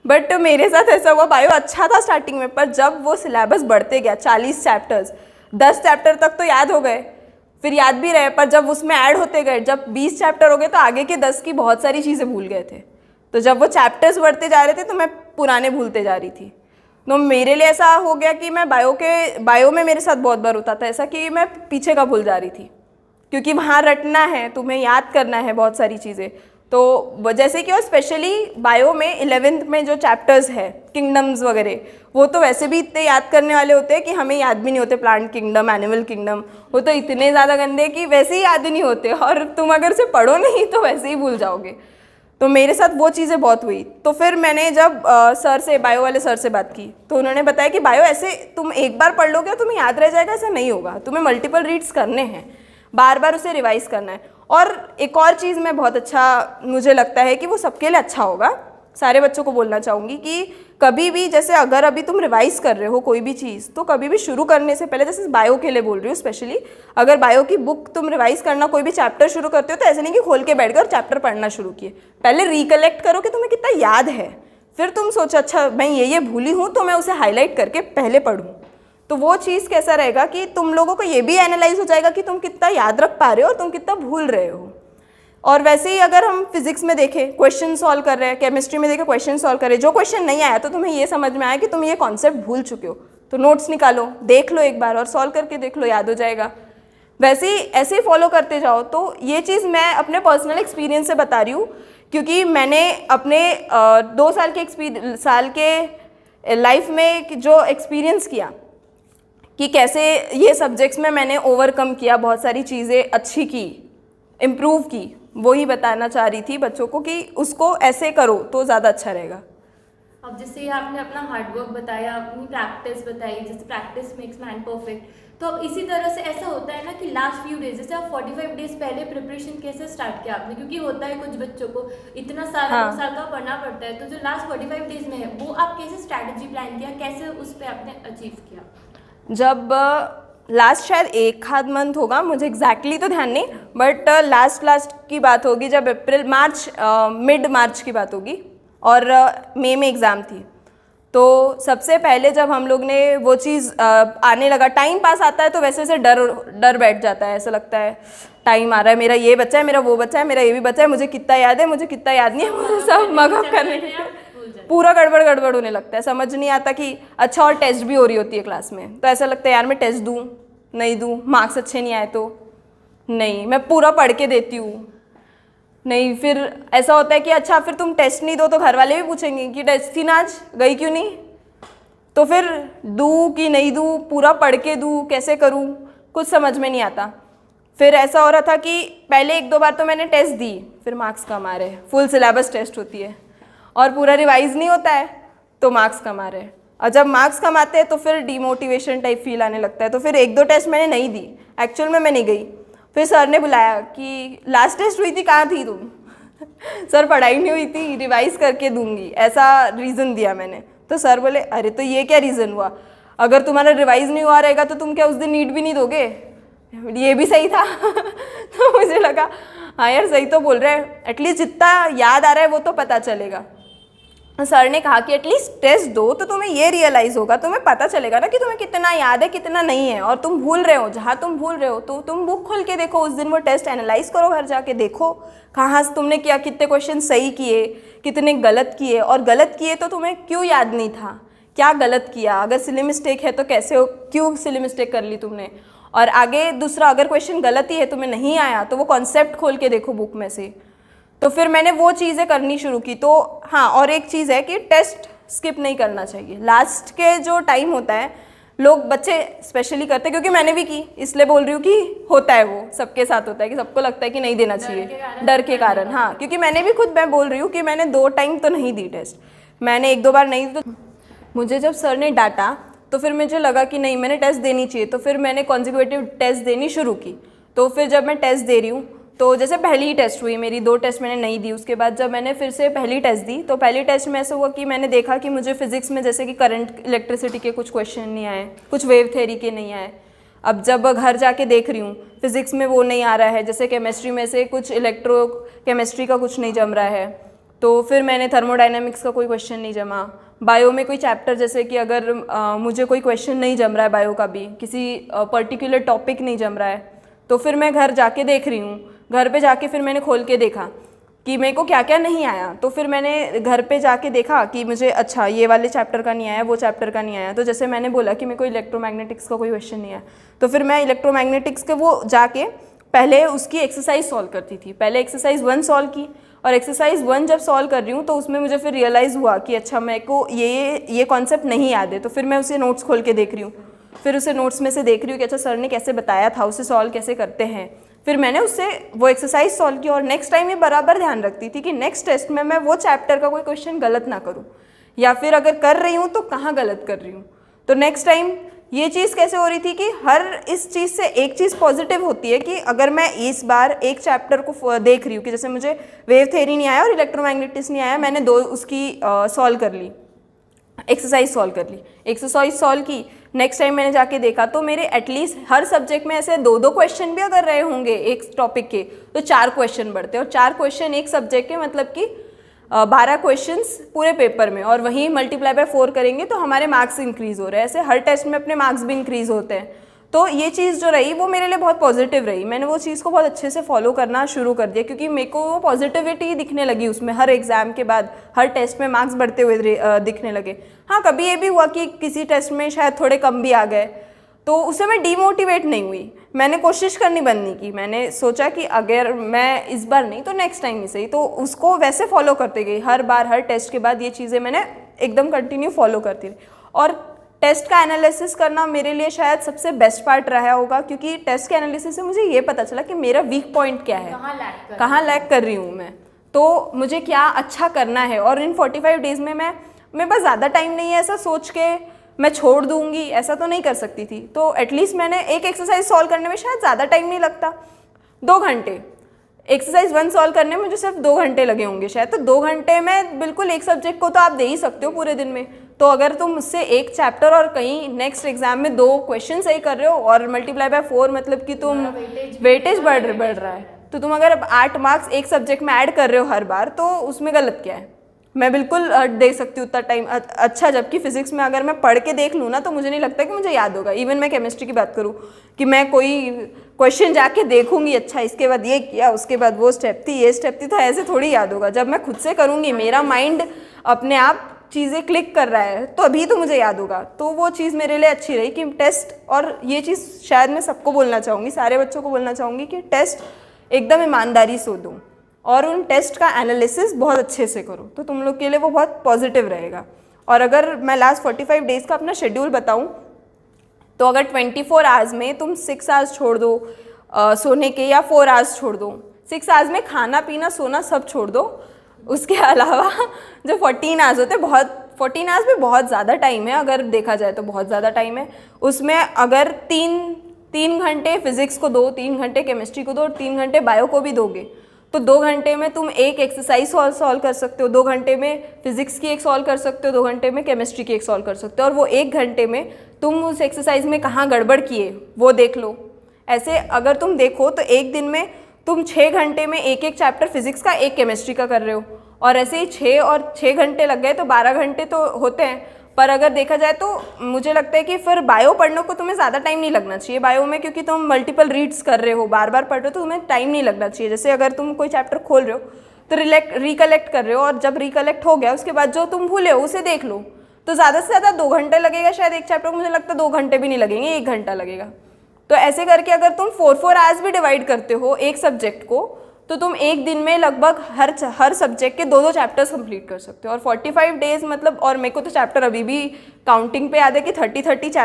बट मेरे साथ ऐसा हुआ, बायो अच्छा था स्टार्टिंग में, पर जब वो सिलेबस बढ़ते गया 40 चैप्टर्स, 10 चैप्टर तक तो याद हो गए, फिर याद भी रहे, पर जब उसमें ऐड होते गए, जब 20 चैप्टर हो गए तो आगे के 10 की बहुत सारी चीज़ें भूल गए थे। तो जब वो चैप्टर्स बढ़ते जा रहे थे तो मैं पुराने भूलते जा रही थी। तो मेरे लिए ऐसा हो गया कि मैं बायो में मेरे साथ बहुत बार होता था ऐसा कि मैं पीछे का भूल जा रही थी, क्योंकि वहाँ रटना है, तुम्हें याद करना है बहुत सारी चीज़ें। तो जैसे कि और स्पेशली बायो में 11th में जो चैप्टर्स है किंगडम्स वगैरह, वो तो वैसे भी इतने याद करने वाले होते हैं कि हमें याद भी नहीं होते। प्लांट किंगडम, एनिमल किंगडम, वो तो इतने ज़्यादा गंदे कि वैसे ही याद नहीं होते, और तुम अगर उसे पढ़ो नहीं तो वैसे ही भूल जाओगे। तो मेरे साथ वो चीज़ें बहुत हुई। तो फिर मैंने जब सर से, बायो वाले सर से बात की तो उन्होंने बताया कि बायो ऐसे तुम एक बार पढ़ लोगे तुम्हें याद रह जाएगा, ऐसा नहीं होगा, तुम्हें मल्टीपल रीड्स करने हैं, बार बार उसे रिवाइज करना है। और एक और चीज़ मैं बहुत अच्छा मुझे लगता है कि वो सबके लिए अच्छा होगा, सारे बच्चों को बोलना चाहूँगी कि कभी भी, जैसे अगर अभी तुम रिवाइज कर रहे हो कोई भी चीज़, तो कभी भी शुरू करने से पहले, जैसे बायो के लिए बोल रही हूँ स्पेशली, अगर बायो की बुक तुम रिवाइज करना कोई भी चैप्टर शुरू करते हो तो ऐसे नहीं कि खोल के बैठ कर चैप्टर पढ़ना शुरू किए, पहले रिकलेक्ट करो कि तुम्हें कितना याद है, फिर तुम सोचो अच्छा मैं ये भूली हूँ तो मैं उसे हाईलाइट करके पहले पढ़ूँ। तो वो चीज़ कैसा रहेगा कि तुम लोगों को ये भी एनालाइज हो जाएगा कि तुम कितना याद रख पा रहे हो और तुम कितना भूल रहे हो। और वैसे ही अगर हम फिजिक्स में देखें क्वेश्चन सॉल्व कर रहे हैं, केमिस्ट्री में देखें क्वेश्चन सॉल्व कर रहे हैं, जो क्वेश्चन नहीं आया तो तुम्हें ये समझ में आया कि तुम ये कॉन्सेप्ट भूल चुके हो, तो नोट्स निकालो, देख लो एक बार और सॉल्व करके देख लो, याद हो जाएगा। वैसे ही ऐसे ही फॉलो करते जाओ। तो ये चीज़ मैं अपने पर्सनल एक्सपीरियंस से बता रही हूँ, क्योंकि मैंने अपने 2 साल के लाइफ में जो एक्सपीरियंस किया कि कैसे ये सब्जेक्ट्स में मैंने ओवरकम किया, बहुत सारी चीज़ें अच्छी की, इम्प्रूव की, वो ही बताना चाह रही थी बच्चों को कि उसको ऐसे करो तो ज़्यादा अच्छा रहेगा। अब जैसे आपने अपना हार्डवर्क बताया, अपनी प्रैक्टिस बताई, जैसे प्रैक्टिस मेक्स मैन परफेक्ट, तो अब इसी तरह से ऐसा होता है ना कि लास्ट फ्यू डेज, जैसे आप 45 डेज पहले प्रिपरेशन कैसे स्टार्ट किया आपने, क्योंकि होता है कुछ बच्चों को इतना सारा 2 साल का पढ़ना पड़ता है, तो जो लास्ट 45 डेज में है वो आप कैसे स्ट्रैटेजी प्लान किया, कैसे उस पर आपने अचीव किया? जब लास्ट शायद 1 मंथ होगा, मुझे एग्जैक्टली तो ध्यान नहीं, बट लास्ट की बात होगी, जब मिड मार्च की बात होगी और मई में एग्ज़ाम थी। तो सबसे पहले जब हम लोग ने वो चीज़ आने लगा, टाइम पास आता है तो वैसे से डर बैठ जाता है, ऐसा लगता है टाइम आ रहा है, मेरा ये बच्चा है, मेरा वो बच्चा है, मेरा ये भी बच्चा है, मुझे कितना याद है, मुझे कितना याद नहीं है, मुझे सब मगअप करने के पूरा गड़बड़ होने लगता है, समझ नहीं आता कि अच्छा, और टेस्ट भी हो रही होती है क्लास में, तो ऐसा लगता है यार मैं टेस्ट दूँ नहीं दूँ, मार्क्स अच्छे नहीं आए तो नहीं, मैं पूरा पढ़ के देती हूँ नहीं, फिर ऐसा होता है कि अच्छा फिर तुम टेस्ट नहीं दो तो घर वाले भी पूछेंगे कि टेस्ट थी ना आज, गई क्यों नहीं, तो फिर दूँ कि नहीं दूँ, पूरा पढ़ के दूँ, कैसे करूँ, कुछ समझ में नहीं आता। फिर ऐसा हो रहा था कि पहले 1-2 बार तो मैंने टेस्ट दी, फिर मार्क्स कम आ रहे, फुल सिलेबस टेस्ट होती है और पूरा रिवाइज नहीं होता है तो मार्क्स कम आ रहे हैं, और जब मार्क्स कम आते हैं तो फिर डीमोटिवेशन टाइप फील आने लगता है। तो फिर 1-2 टेस्ट मैंने नहीं दी, एक्चुअल में मैं नहीं गई। फिर सर ने बुलाया कि लास्ट टेस्ट हुई थी, कहाँ थी तुम? सर पढ़ाई नहीं हुई थी, रिवाइज करके दूंगी, ऐसा रीज़न दिया मैंने। तो सर बोले अरे तो ये क्या रीज़न हुआ, अगर तुम्हारा रिवाइज नहीं हुआ रहेगा तो तुम क्या उस दिन नीट भी नहीं दोगे? ये भी सही था। तो मुझे लगा हाँ यार सही तो बोल रहे हैं, एटलीस्ट जितना याद आ रहा है वो तो पता चलेगा। सर ने कहा कि एटलीस्ट टेस्ट दो तो तुम्हें ये रियलाइज़ होगा, तुम्हें पता चलेगा ना कि तुम्हें कितना याद है कितना नहीं है, और तुम भूल रहे हो, जहाँ तुम भूल रहे हो तो तुम बुक खोल के देखो, उस दिन वो टेस्ट एनालाइज करो, घर जाके देखो कहाँ से तुमने किया, कितने क्वेश्चन सही किए, कितने गलत किए, और गलत किए तो तुम्हें क्यों याद नहीं था, क्या गलत किया, अगर सिली मिस्टेक है तो कैसे क्यों सिली मिस्टेक कर ली तुमने, और आगे दूसरा अगर क्वेश्चन गलत ही है तुम्हें नहीं आया तो वो कॉन्सेप्ट खोल के देखो बुक में से। तो फिर मैंने वो चीज़ें करनी शुरू की। तो हाँ, और एक चीज़ है कि टेस्ट स्किप नहीं करना चाहिए। लास्ट के जो टाइम होता है, लोग बच्चे स्पेशली करते हैं, क्योंकि मैंने भी की, इसलिए बोल रही हूँ कि होता है, वो सबके साथ होता है कि सबको लगता है कि नहीं देना चाहिए डर के कारण। हाँ, क्योंकि मैंने भी खुद, मैं बोल रही हूँ कि मैंने 2 टाइम तो नहीं दी टेस्ट, मैंने 1-2 बार नहीं दी। तो मुझे जब सर ने डांटा तो फिर मुझे लगा कि नहीं, मैंने टेस्ट देनी चाहिए। तो फिर मैंने कॉन्जिक्यूटिव टेस्ट देनी शुरू की। तो फिर जब मैं टेस्ट दे रही हूँ, तो जैसे पहली ही टेस्ट हुई मेरी, 2 टेस्ट मैंने नहीं दी। उसके बाद जब मैंने फिर से पहली टेस्ट दी, तो पहली टेस्ट में ऐसा हुआ कि मैंने देखा कि मुझे फिजिक्स में जैसे कि करंट इलेक्ट्रिसिटी के कुछ क्वेश्चन नहीं आए, कुछ वेव थ्योरी के नहीं आए। अब जब घर जाके देख रही हूँ, फिजिक्स में वो नहीं आ रहा है, जैसे केमिस्ट्री में से कुछ इलेक्ट्रो केमिस्ट्री का कुछ नहीं जम रहा है, तो फिर मैंने थर्मोडाइनमिक्स का कोई क्वेश्चन नहीं जमा। बायो में कोई चैप्टर, जैसे कि अगर मुझे कोई क्वेश्चन नहीं जम रहा है बायो का भी, किसी पर्टिकुलर टॉपिक नहीं जम रहा है, तो फिर मैं घर जाके देख रही हूँ। घर पे जाके फिर मैंने खोल के देखा कि मेरे को क्या क्या नहीं आया। तो फिर मैंने घर पे जाके देखा कि मुझे अच्छा ये वाले चैप्टर का नहीं आया, वो चैप्टर का नहीं आया। तो जैसे मैंने बोला कि मेरे को इलेक्ट्रोमैग्नेटिक्स का कोई क्वेश्चन नहीं आया, तो फिर मैं इलेक्ट्रोमैग्नेटिक्स के वो जाके पहले उसकी एक्सरसाइज सॉल्व करती थी। पहले एक्सरसाइज 1 सॉल्व की, और एक्सरसाइज 1 जब सॉल्व कर रही हूँ तो उसमें मुझे फिर रियलाइज़ हुआ कि अच्छा मेरे को ये कॉन्सेप्ट नहीं याद है। तो फिर मैं उसे नोट्स खोल के देख रही हूँ, फिर उसे नोट्स में से देख रही हूँ कि अच्छा सर ने कैसे बताया था, उसे सॉल्व कैसे करते हैं। फिर मैंने उससे वो एक्सरसाइज सॉल्व की, और नेक्स्ट टाइम ये बराबर ध्यान रखती थी कि नेक्स्ट टेस्ट में मैं वो चैप्टर का कोई क्वेश्चन गलत ना करूँ, या फिर अगर कर रही हूँ तो कहाँ गलत कर रही हूँ। तो नेक्स्ट टाइम ये चीज़ कैसे हो रही थी कि हर इस चीज़ से एक चीज़ पॉजिटिव होती है कि अगर मैं इस बार एक चैप्टर को देख रही हूँ कि जैसे मुझे वेव थ्योरी नहीं आया और इलेक्ट्रोमैग्नेटिक्स नहीं आया, मैंने 2 उसकी सॉल्व कर ली, एक्सरसाइज सॉल्व कर ली, एक्सरसाइज सॉल्व की। नेक्स्ट टाइम मैंने जाके देखा तो मेरे एटलीस्ट हर सब्जेक्ट में ऐसे 2-2 क्वेश्चन भी अगर रहे होंगे एक टॉपिक के, तो 4 क्वेश्चन बढ़ते, और 4 क्वेश्चन एक सब्जेक्ट के, मतलब कि 12 क्वेश्चंस पूरे पेपर में, और वहीं मल्टीप्लाई बाय 4 करेंगे तो हमारे मार्क्स इंक्रीज़ हो रहे हैं। ऐसे हर टेस्ट में अपने मार्क्स भी इंक्रीज़ होते हैं। तो ये चीज़ जो रही वो मेरे लिए बहुत पॉजिटिव रही। मैंने वो चीज़ को बहुत अच्छे से फॉलो करना शुरू कर दिया, क्योंकि मेरे को वो पॉजिटिविटी दिखने लगी उसमें। हर एग्ज़ाम के बाद हर टेस्ट में मार्क्स बढ़ते हुए दिखने लगे। हाँ, कभी ये भी हुआ कि किसी टेस्ट में शायद थोड़े कम भी आ गए, तो उससे मैं डीमोटिवेट नहीं हुई, मैंने कोशिश करनी बंद नहीं की। मैंने सोचा कि अगर मैं इस बार नहीं तो नेक्स्ट टाइम ही सही, तो उसको वैसे फॉलो करते गई। हर बार हर टेस्ट के बाद ये चीज़ें मैंने एकदम कंटिन्यू फॉलो करती रही। और टेस्ट का एनालिसिस करना मेरे लिए शायद सबसे बेस्ट पार्ट रहा होगा, क्योंकि टेस्ट के एनालिसिस से मुझे ये पता चला कि मेरा वीक पॉइंट क्या है, कहाँ लैग कर रही हूँ मैं, तो मुझे क्या अच्छा करना है। और इन 45 डेज़ में मेरे पास ज़्यादा टाइम नहीं है ऐसा सोच के मैं छोड़ दूंगी, ऐसा तो नहीं कर सकती थी। तो एटलीस्ट मैंने एक एक्सरसाइज सॉल्व करने में शायद ज़्यादा टाइम नहीं लगता, 2 घंटे। एक्सरसाइज 1 सॉल्व करने में मुझे सिर्फ 2 घंटे लगे होंगे शायद, तो 2 घंटे में बिल्कुल एक सब्जेक्ट को तो आप दे ही सकते हो पूरे दिन में। तो अगर तुम मुझसे एक चैप्टर और कहीं नेक्स्ट एग्जाम में 2 क्वेश्चन सही कर रहे हो और मल्टीप्लाई बाय 4, मतलब कि तुम वेटेज बढ़ रहा है, तो तुम अगर 8 मार्क्स एक सब्जेक्ट में ऐड कर रहे हो हर बार, तो उसमें गलत क्या है। मैं बिल्कुल दे सकती हूँ उतना टाइम अच्छा, जबकि फिजिक्स में अगर मैं पढ़ के देख लूँ ना तो मुझे नहीं लगता कि मुझे याद होगा। इवन मैं केमिस्ट्री की बात करूँ कि मैं कोई क्वेश्चन जाके देखूंगी, अच्छा इसके बाद ये किया, उसके बाद वो स्टेप थी, ये स्टेप थी, तो ऐसे थोड़ी याद होगा। जब मैं खुद से करूँगी, मेरा माइंड अपने आप चीज़ें क्लिक कर रहा है, तो अभी तो मुझे याद होगा। तो वो चीज़ मेरे लिए अच्छी रही कि टेस्ट, और ये चीज़ शायद मैं सबको बोलना चाहूँगी, सारे बच्चों को बोलना चाहूँगी कि टेस्ट एकदम ईमानदारी से दो और उन टेस्ट का एनालिसिस बहुत अच्छे से करो, तो तुम लोग के लिए वो बहुत पॉजिटिव रहेगा। और अगर मैं लास्ट 45 डेज़ का अपना शेड्यूल बताऊं, तो अगर 24 आवर्स में तुम 6 आवर्स छोड़ दो सोने के, या 4 आवर्स छोड़ दो, 6 आवर्स में खाना पीना सोना सब छोड़ दो, उसके अलावा जो 14 आवर्स होते हैं, 14 आवर्स में बहुत ज़्यादा टाइम है, अगर देखा जाए तो बहुत ज़्यादा टाइम है। उसमें अगर 3 घंटे फिजिक्स को दो, 3 घंटे केमिस्ट्री को दो और 3 घंटे बायो को भी दोगे, तो 2 घंटे में तुम एक एक्सरसाइज सॉल्व कर सकते हो, 2 घंटे में फिजिक्स की एक सॉल्व कर सकते हो, 2 घंटे में केमिस्ट्री की एक सॉल्व कर सकते हो, और वो 1 घंटे में तुम उस एक्सरसाइज में कहाँ गड़बड़ किए वो देख लो। ऐसे अगर तुम देखो तो एक दिन में तुम 6 घंटे में एक चैप्टर फिजिक्स का, एक केमिस्ट्री का कर रहे हो, और ऐसे ही 6 और 6 घंटे लग गए तो 12 घंटे तो होते हैं। पर अगर देखा जाए तो मुझे लगता है कि फिर बायो पढ़ने को तुम्हें ज़्यादा टाइम नहीं लगना चाहिए बायो में, क्योंकि तुम मल्टीपल रीड्स कर रहे हो, बार बार पढ़ रहे हो, तो तुम्हें टाइम नहीं लगना चाहिए। जैसे अगर तुम कोई चैप्टर खोल रहे हो तो रिकलेक्ट कर रहे हो, और जब रिकलेक्ट हो गया उसके बाद जो तुम भूले हो उसे देख लो, तो ज़्यादा से ज़्यादा 2 घंटे लगेगा शायद एक चैप्टर को। मुझे लगता है 2 घंटे भी नहीं लगेंगे, 1 घंटा लगेगा। तो ऐसे करके अगर तुम 4 आवर्स भी डिवाइड करते हो एक सब्जेक्ट को, तो तुम एक दिन में लगभग हर सब्जेक्ट के 2-2 चैप्टर्स कंप्लीट कर सकते हो। और 45 डेज मतलब, और मेरे को तो चैप्टर अभी भी काउंटिंग पे याद है कि 30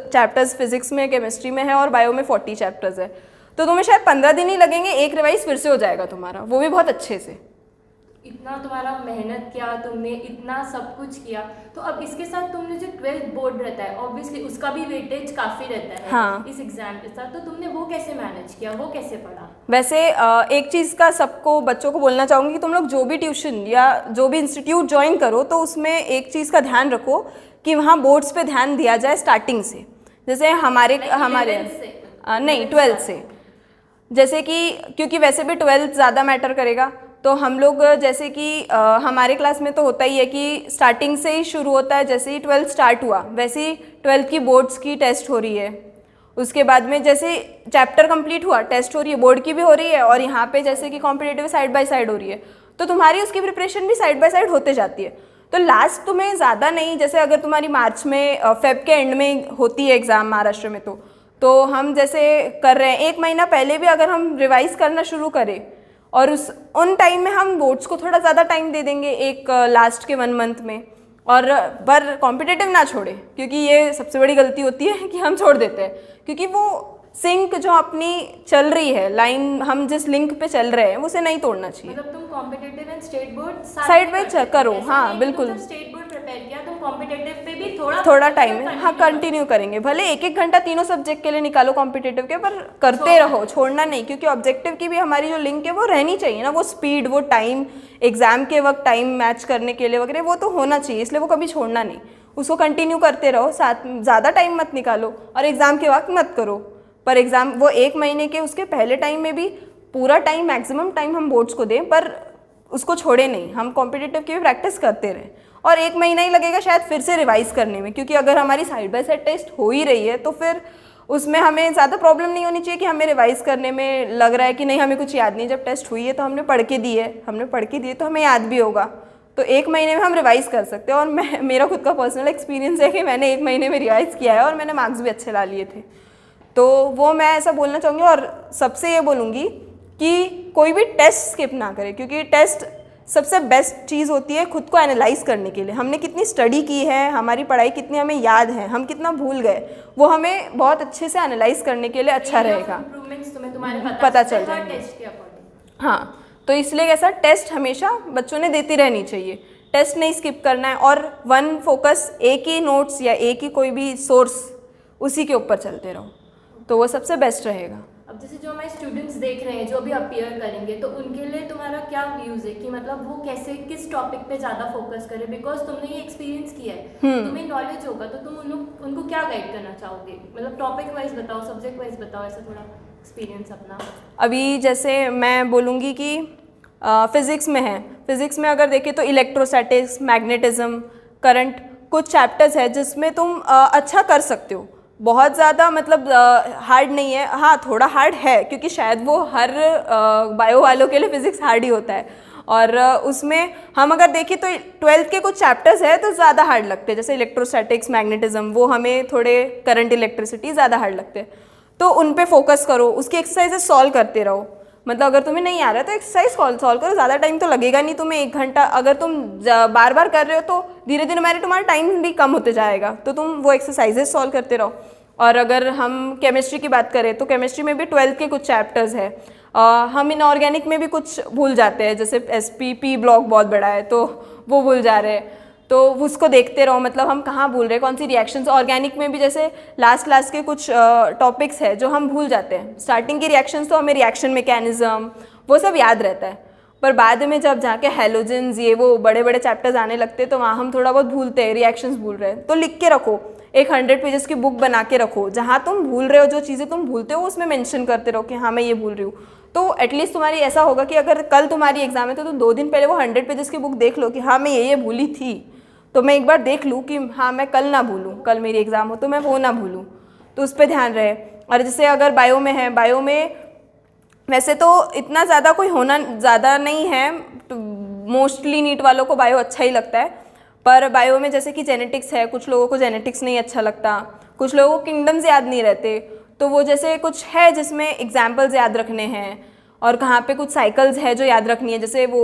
चैप्टर्स फिजिक्स में, केमिस्ट्री में है और बायो में 40 चैप्टर्स है। तो तुम्हें शायद 15 दिन ही लगेंगे, एक रिवाइज फिर से हो जाएगा तुम्हारा, वो भी बहुत अच्छे से। इतना तुम्हारा मेहनत किया तुमने, इतना सब कुछ किया, तो अब इसके साथ तुमने जो 12th बोर्ड रहता है ऑब्वियसली उसका भी वेटेज काफ़ी रहता है। हाँ। इस एग्जाम के साथ, तो तुमने वो कैसे मैनेज किया, वो कैसे पढ़ा? वैसे एक चीज़ का सबको बच्चों को बोलना चाहूँगी कि तुम लोग जो भी ट्यूशन या जो भी इंस्टीट्यूट ज्वाइन करो तो उसमें एक चीज़ का ध्यान रखो कि वहाँ बोर्ड्स पे ध्यान दिया जाए स्टार्टिंग से। जैसे हमारे नहीं 12th से, जैसे कि क्योंकि वैसे भी 12th ज़्यादा मैटर करेगा। तो हम लोग जैसे कि हमारे क्लास में तो होता ही है कि स्टार्टिंग से ही शुरू होता है, जैसे ही 12th स्टार्ट हुआ वैसे ही 12th की बोर्ड्स की टेस्ट हो रही है। उसके बाद में जैसे चैप्टर कंप्लीट हुआ टेस्ट हो रही है, बोर्ड की भी हो रही है, और यहाँ पे जैसे कि कॉम्पिटिटिव साइड बाय साइड हो रही है, तो तुम्हारी उसकी प्रिपरेशन भी साइड बाय साइड होते जाती है। तो लास्ट तुम्हें ज़्यादा नहीं, जैसे अगर तुम्हारी मार्च में फेब के एंड में होती है एग्ज़ाम महाराष्ट्र में, तो हम जैसे कर रहे हैं 1 महीना पहले भी अगर हम रिवाइज़ करना शुरू करें और उन टाइम में हम बोर्ड्स को थोड़ा ज़्यादा टाइम दे देंगे एक लास्ट के 1 मंथ में, और पर कॉम्पिटिटिव ना छोड़े, क्योंकि ये सबसे बड़ी गलती होती है कि हम छोड़ देते हैं, क्योंकि वो सिंक जो अपनी चल रही है लाइन, हम जिस लिंक पे चल रहे हैं उसे नहीं तोड़ना चाहिए। मतलब तुम competitive and state board side by करो, हाँ बिल्कुल। स्टेट बोर्ड प्रिपेयर किया, तुम कॉम्पिटिटिव पे भी थोड़ा टाइम हाँ कंटिन्यू करेंगे, भले 1-1 घंटा तीनों सब्जेक्ट के लिए निकालो कॉम्पिटिटिव के, पर करते रहो, छोड़ना नहीं, क्योंकि ऑब्जेक्टिव की भी हमारी जो लिंक है वो रहनी चाहिए ना, वो स्पीड, वो टाइम, एग्जाम के वक्त टाइम मैच करने के लिए वगैरह वो तो होना चाहिए, इसलिए वो कभी छोड़ना नहीं, उसको कंटिन्यू करते रहो, साथ ज़्यादा टाइम मत निकालो और एग्ज़ाम के वक्त मत करो। पर एग्ज़ाम वो 1 महीने के उसके पहले टाइम में भी पूरा टाइम, मैक्सिमम टाइम हम बोर्ड्स को दें, पर उसको छोड़े नहीं, हम कॉम्पिटिटिव की भी प्रैक्टिस करते रहें। और 1 महीना ही लगेगा शायद फिर से रिवाइज़ करने में, क्योंकि अगर हमारी साइड बाय साइड टेस्ट हो ही रही है तो फिर उसमें हमें ज़्यादा प्रॉब्लम नहीं होनी चाहिए कि हमें रिवाइज़ करने में लग रहा है कि नहीं हमें कुछ याद नहीं। जब टेस्ट हुई है तो हमने पढ़ के दी है, तो हमें याद भी होगा, तो 1 महीने में हम रिवाइज़ कर सकते हैं। और मेरा खुद का पर्सनल एक्सपीरियंस है कि मैंने 1 महीने में रिवाइज़ किया है और मैंने मार्क्स भी अच्छे ला लिए थे, तो वो मैं ऐसा बोलना चाहूँगी। और सबसे ये बोलूँगी कि कोई भी टेस्ट स्किप ना करे, क्योंकि टेस्ट सबसे बेस्ट चीज़ होती है खुद को एनालाइज करने के लिए। हमने कितनी स्टडी की है, हमारी पढ़ाई कितनी हमें याद है, हम कितना भूल गए, वो हमें बहुत अच्छे से एनालाइज करने के लिए अच्छा रहेगा, पता चल जाएगा। हाँ, तो इसलिए कैसा टेस्ट हमेशा बच्चों ने देती रहनी चाहिए, टेस्ट नहीं स्किप करना है, और 1 फोकस एक ही नोट्स या एक ही कोई भी सोर्स उसी के ऊपर चलते रहो, तो वो सबसे बेस्ट रहेगा। अब जैसे जो हमारे स्टूडेंट्स देख रहे हैं जो भी अपियर करेंगे, तो उनके लिए तुम्हारा क्या व्यूज़ है कि मतलब वो कैसे किस टॉपिक पे ज़्यादा फोकस करें, बिकॉज तुमने ये एक्सपीरियंस किया है, तुम्हें नॉलेज होगा, तो तुम उनको क्या गाइड करना चाहोगे? मतलब टॉपिक वाइज बताओ, सब्जेक्ट वाइज बताओ, ऐसा थोड़ा एक्सपीरियंस अपना। अभी जैसे मैं बोलूँगी कि फिज़िक्स में है, फिज़िक्स में अगर देखें तो इलेक्ट्रोस्टैटिक्स, मैग्नेटिज्म, करंट कुछ चैप्टर्स है जिसमें तुम अच्छा कर सकते हो, बहुत ज़्यादा मतलब हार्ड नहीं है, हाँ थोड़ा हार्ड है, क्योंकि शायद वो हर बायो वालों के लिए फ़िज़िक्स हार्ड ही होता है, और उसमें हम अगर देखें तो 12th के कुछ चैप्टर्स है तो ज़्यादा हार्ड लगते हैं, जैसे इलेक्ट्रोस्टैटिक्स, मैग्नेटिज्म, वो हमें थोड़े करंट, इलेक्ट्रिसिटी ज़्यादा हार्ड लगते हैं, तो उन पे फोकस करो, उसकी एक्सरसाइजेस सॉल्व करते रहो। मतलब अगर तुम्हें नहीं आ रहा है तो एक्सरसाइज सॉल्व करो, ज़्यादा टाइम तो लगेगा नहीं तुम्हें, 1 घंटा, अगर तुम बार बार कर रहे हो तो धीरे धीरे तुम्हारा टाइम भी कम होते जाएगा, तो तुम वो एक्सरसाइजेस सॉल्व करते रहो। और अगर हम केमिस्ट्री की बात करें तो केमिस्ट्री में भी 12th के कुछ चैप्टर्स है, हम इनऑर्गेनिक में भी कुछ भूल जाते हैं, जैसे SP ब्लॉक बहुत बड़ा है तो वो भूल जा रहे हैं, तो उसको देखते रहो, मतलब हम कहाँ भूल रहे हैं, कौन सी रिएक्शंस। ऑर्गेनिक में भी जैसे लास्ट के कुछ टॉपिक्स है जो हम भूल जाते हैं, स्टार्टिंग की रिएक्शंस तो हमें रिएक्शन मैकेनिज्म वो सब याद रहता है, पर बाद में जब जाके हैलोजेंस ये वो बड़े बड़े चैप्टर्स आने लगते हैं तो वहाँ हम थोड़ा बहुत भूलते हैं, रिएक्शंस भूल रहे हैं। तो लिख के रखो, एक 100 पेजेस की बुक बना के रखो, जहाँ तुम भूल रहे हो, जो चीज़ें तुम भूलते हो उसमें मेंशन करते रहो कि हाँ मैं ये भूल रही हूँ, तो एटलीस्ट तुम्हारी ऐसा होगा कि अगर कल तुम्हारी एग्जाम है तो तुम 2 दिन पहले वो 100 पेजेस की बुक देख लो कि हाँ मैं ये भूली थी, तो मैं एक बार देख लूँ कि हाँ मैं कल ना भूलूँ, कल मेरी एग्ज़ाम हो तो मैं वो ना भूलूँ, तो उस पर ध्यान रहे। और जैसे अगर बायो में है, बायो में वैसे तो इतना ज़्यादा कोई होना ज़्यादा नहीं है, तो मोस्टली नीट वालों को बायो अच्छा ही लगता है, पर बायो में जैसे कि जेनेटिक्स है, कुछ लोगों को जेनेटिक्स नहीं अच्छा लगता, कुछ लोगों को किंगडम्स याद नहीं रहते, तो वो जैसे कुछ है जिसमें एग्जाम्पल्स याद रखने हैं, और कहाँ पे कुछ साइकिल्स है जो याद रखनी है, जैसे वो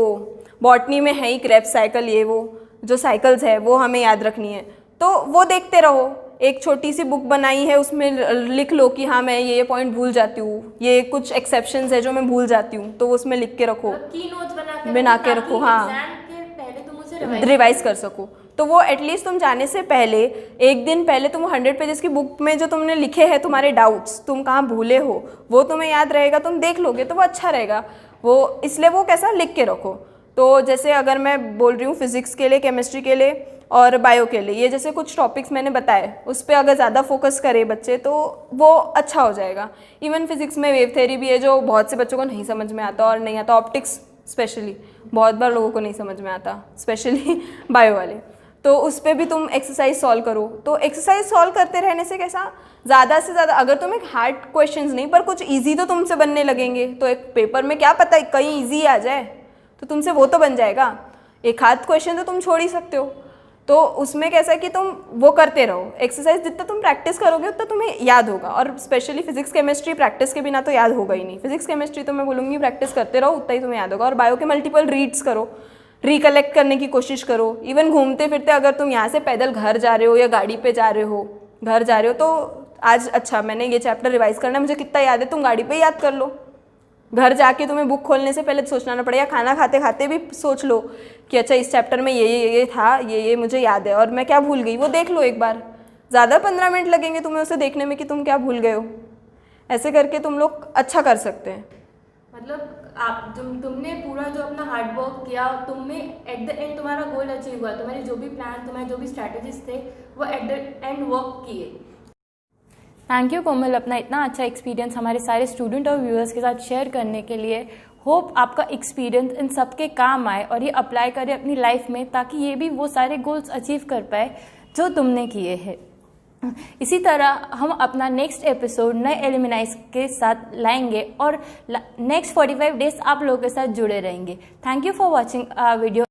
बॉटनी में है ही क्रेब्स साइकिल, ये वो जो साइकिल्स है वो हमें याद रखनी है, तो वो देखते रहो। एक छोटी सी बुक बनाई है, उसमें लिख लो कि हाँ मैं ये पॉइंट भूल जाती हूँ, ये कुछ एक्सेप्शंस है जो मैं भूल जाती हूँ, तो वो उसमें लिख के रखो, की नोट्स बना के रखो, हाँ, पहले तुम उसे रिवाइज कर सको। तो वो एटलीस्ट तुम जाने से पहले एक दिन पहले तुम 100 पेजेस की बुक में जो तुमने लिखे हैं तुम्हारे डाउट्स, तुम कहाँ भूले हो, वो तुम्हें याद रहेगा, तुम देख लोगे तो वो अच्छा रहेगा। वो इसलिए वो कैसा लिख के रखो। तो जैसे अगर मैं बोल रही हूँ फिजिक्स के लिए, केमिस्ट्री के लिए और बायो के लिए, ये जैसे कुछ टॉपिक्स मैंने बताए, उस पर अगर ज़्यादा फोकस करे बच्चे तो वो अच्छा हो जाएगा। इवन फिजिक्स में वेव थ्योरी भी है जो बहुत से बच्चों को नहीं समझ में आता और नहीं आता, ऑप्टिक्स स्पेशली बहुत बार लोगों को नहीं समझ में आता, स्पेशली बायो वाले, तो उस पर भी तुम एक्सरसाइज सॉल्व करो। तो एक्सरसाइज सॉल्व करते रहने से कैसा ज़्यादा से ज़्यादा, अगर तुम एक हार्ड क्वेश्चंस नहीं पर कुछ इजी तो तुमसे बनने लगेंगे, तो एक पेपर में क्या पता कहीं इजी आ जाए, तो तुमसे वो तो बन जाएगा। एक हाथ क्वेश्चन तो तुम छोड़ ही सकते हो, तो उसमें कैसा है कि तुम वो करते रहो एक्सरसाइज, जितना तुम प्रैक्टिस करोगे उतना तुम्हें याद होगा। और स्पेशली फिजिक्स केमिस्ट्री प्रैक्टिस के बिना तो याद होगा ही नहीं, फिजिक्स केमिस्ट्री तो मैं बोलूँगी प्रैक्टिस करते रहो, उतना ही तुम्हें याद होगा। और बायो के मल्टीपल रीड्स करो, रिकलेक्ट करने की कोशिश करो। इवन घूमते फिरते अगर तुम यहाँ से पैदल घर जा रहे हो या गाड़ी पे जा रहे हो, घर जा रहे हो, तो आज अच्छा मैंने ये चैप्टर रिवाइज करना है, मुझे कितना याद है, तुम गाड़ी पे याद कर लो। घर जाके तुम्हें बुक खोलने से पहले सोचना ना पड़े, या खाना खाते खाते भी सोच लो कि अच्छा इस चैप्टर में ये था, ये मुझे याद है और मैं क्या भूल गई, वो देख लो एक बार। ज़्यादा 15 मिनट लगेंगे तुम्हें उसे देखने में कि तुम क्या भूल गए हो। ऐसे करके तुम लोग अच्छा कर सकते हैं। मतलब आप तुमने पूरा जो अपना हार्ड वर्क किया, तुमने एट द एंड तुम्हारा गोल अचीव हुआ, तुम्हारे जो भी प्लान, तुम्हारे जो भी स्ट्रैटेजीज थे वो एट द एंड वर्क किए। थैंक यू कोमल, अपना इतना अच्छा एक्सपीरियंस हमारे सारे स्टूडेंट और व्यूअर्स के साथ शेयर करने के लिए। होप आपका एक्सपीरियंस इन सबके काम आए और ये अप्लाई करें अपनी लाइफ में, ताकि ये भी वो सारे गोल्स अचीव कर पाए जो तुमने किए हैं। इसी तरह हम अपना नेक्स्ट एपिसोड नए एलुमनाइज के साथ लाएंगे और नेक्स्ट 45 डेज आप लोगों के साथ जुड़े रहेंगे। Thank you for watching our video.